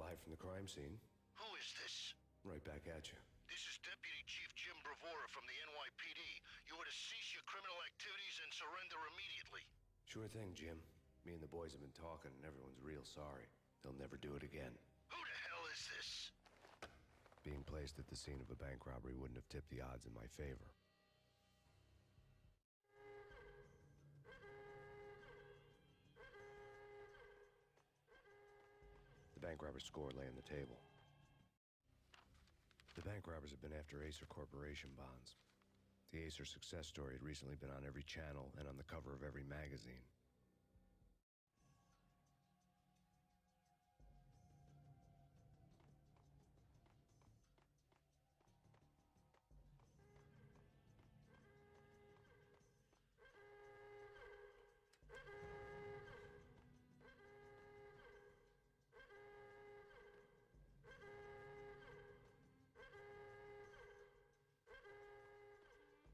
Live from the crime scene. Who is this? Right back at you. This is Deputy Chief Jim Bravura from the NYPD. You are to cease your criminal activities and surrender immediately. Sure thing, Jim. Me and the boys have been talking, and everyone's real sorry. They'll never do it again. Who the hell is this? Being placed at the scene of a bank robbery wouldn't have tipped the odds in my favor. The bank robber's score lay on the table. The bank robbers have been after Acer Corporation bonds. The Acer success story had recently been on every channel and on the cover of every magazine.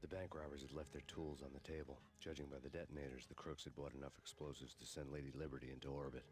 The bank robbers had left their tools on the table. Judging by the detonators, the crooks had bought enough explosives to send Lady Liberty into orbit.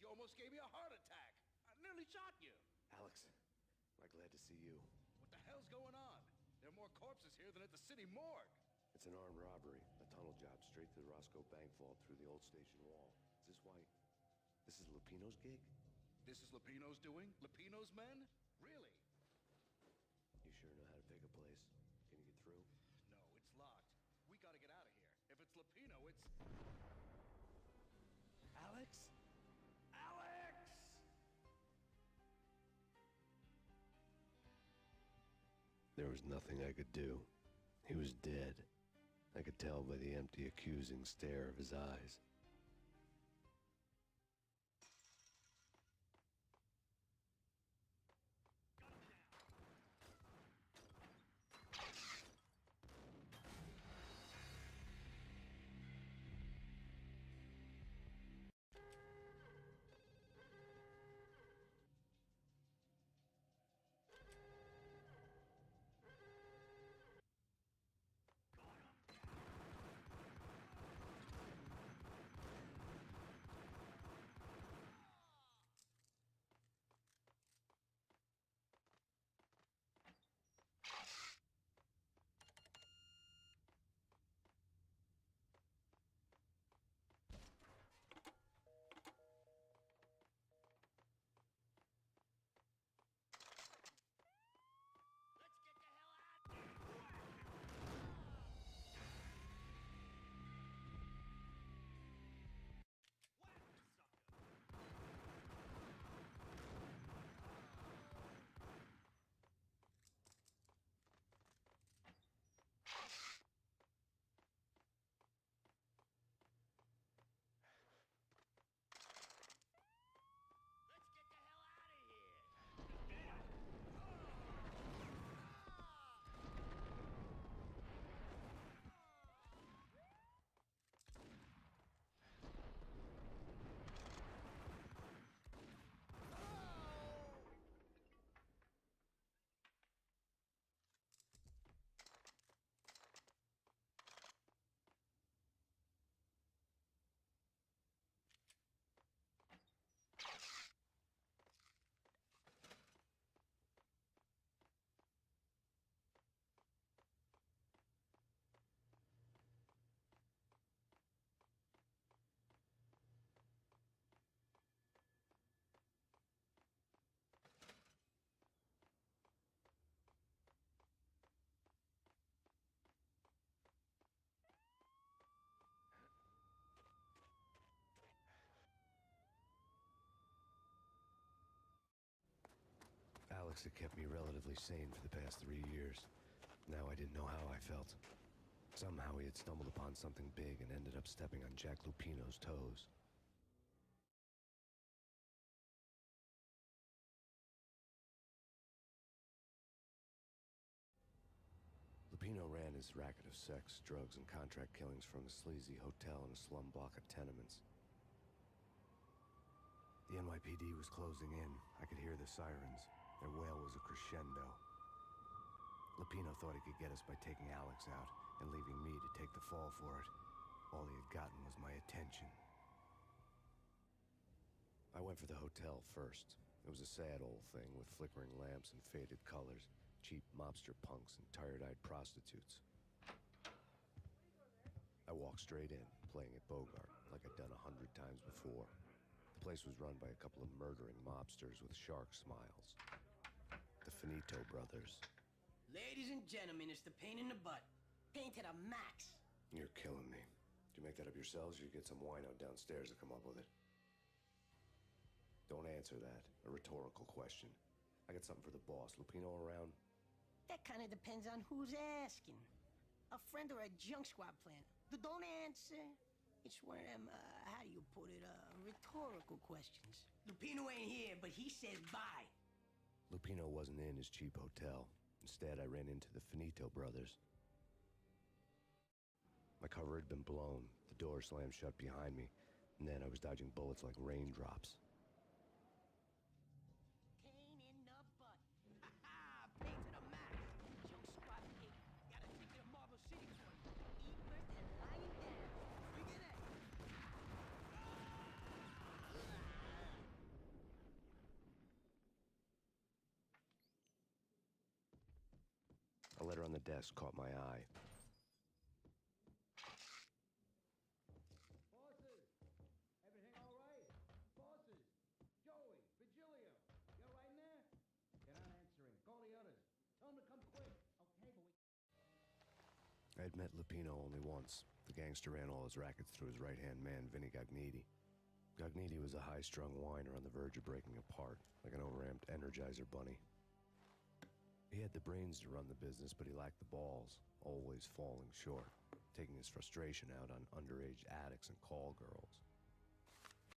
You almost gave me a heart attack. I nearly shot you. Alex, am I glad to see you. What the hell's going on? There are more corpses here than at the city morgue. It's an armed robbery, a tunnel job straight to the Roscoe Bank vault through the old station wall. Is this why? This is Lupino's gig? This is Lupino's doing? Lupino's men? Really? You sure know how to pick a place? Can you get through? No, it's locked. We gotta get out of here. If it's Lupino, it's... Alex? Alex! There was nothing I could do. He was dead. I could tell by the empty, accusing stare of his eyes. Alex had kept me relatively sane for the past 3 years. Now I didn't know how I felt. Somehow he had stumbled upon something big and ended up stepping on Jack Lupino's toes. Lupino ran his racket of sex, drugs, and contract killings from a sleazy hotel in a slum block of tenements. The NYPD was closing in. I could hear the sirens. Their wail was a crescendo. Lupino thought he could get us by taking Alex out and leaving me to take the fall for it. All he had gotten was my attention. I went for the hotel first. It was a sad old thing with flickering lamps and faded colors, cheap mobster punks and tired-eyed prostitutes. I walked straight in, playing at Bogart, like I'd done 100 times before. The place was run by a couple of murdering mobsters with shark smiles. The Finito brothers. Ladies and gentlemen, it's the Payne in the butt. Payne to the max. You're killing me. Did you make that up yourselves, or you get some wino downstairs to come up with it? Don't answer that. A rhetorical question. I got something for the boss. Lupino around? That kind of depends on who's asking. A friend or a junk squad planner. Don't answer. It's one of them, how do you put it, rhetorical questions. Lupino ain't here, but he says bye. Lupino wasn't in his cheap hotel. Instead, I ran into the Finito brothers. My cover had been blown. The door slammed shut behind me, and then I was dodging bullets like raindrops. Payne in the butt. Ha-ha! Payne to the max. Junk squad pig. Got a ticket to Marble City for you. Eat first and lying down. Bring it in. A letter on the desk caught my eye. Bosses! Everything all right? Bosses! Joey! Virgilio! You all right in there? They're not answering. Call the others. Tell them to come quick. Okay, but we... I had met Lupino only once. The gangster ran all his rackets through his right-hand man, Vinny Gagniti. Gagniti was a high-strung whiner on the verge of breaking apart, like an overamped Energizer bunny. He He had the brains to run the business, but he lacked the balls, always falling short, taking his frustration out on underage addicts and call girls.